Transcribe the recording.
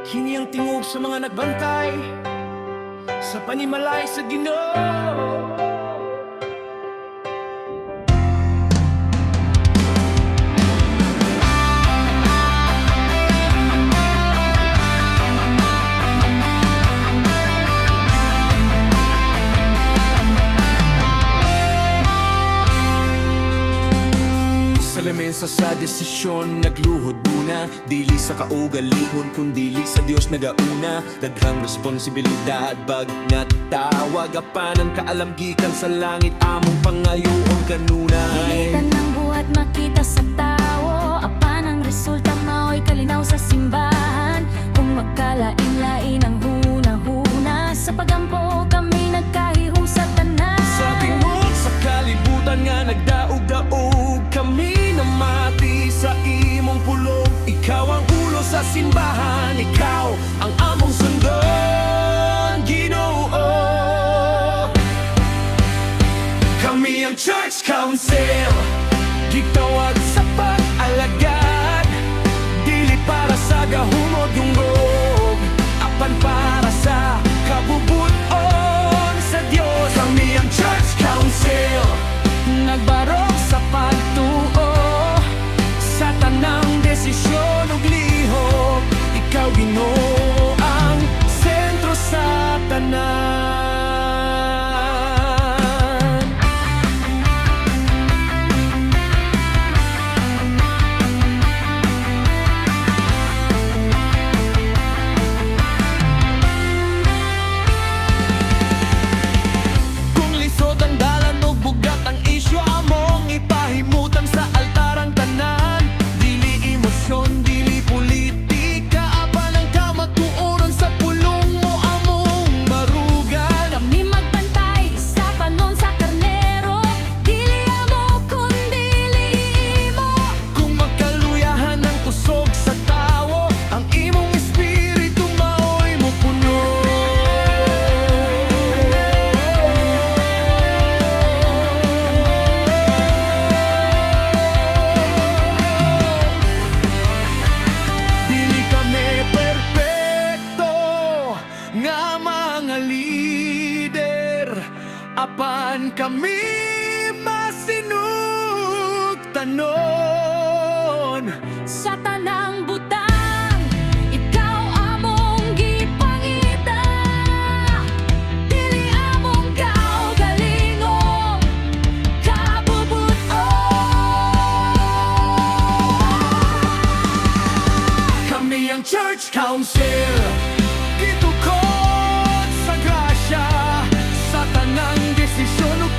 Kini ang tingog sa mga nagbantay sa panimalay sa Ginoo. Sa lamesa sa desisyon nagluhod muna, dili sa kaugalihon kundili sa Dios nagauna. Daghang responsibilidad bag nga tawag apan ang kaalamgikan sa langit among pangayoon kanunay. Ilitan ng buhat makita sa tao, apan ang resulta mao'y kalinaw sa simbahan. Kung magkalain-lain ang huna-huna, sa pagampo kami nagkahiho sa tanan. Sa tingog sa kalibutan nga nagdaog-daog kami namati sa imong pulong. Ikaw ang ulo sa simbahan, ikaw ang among sundon, Ginoo. Kami ang Church Council, gitawag sa pag-alagad, dili para sa gahumog dungog, apan para sa kabubuton sa Dios. Kami ang Church Council, nagbarog sa pagtuo sa tanang desisyon ug lihok. Ikaw Ginoo ang sentro sa tanan. Kung lisod ang dalan ug bugat ang isyu among ipahimutan sa altar ang tanan. Dili emosyon, dili politika, apan ang kamatuoron sa pulong mo among barugan. Kami magbantay sa panon sa karnero, dili amo kundili imo. Kung magkaluyahan ang kusog sa tawo, ang imong espiritu mao'y mupuno. Dili kami perpekto nga mga lider, apan kami masinugtanon. Sa tanang butang, ikaw among gipangita. Dili among kaugalingong kabubuton. Kami ang Church Council, gitukod sa grasya, sa tanang desisyon ug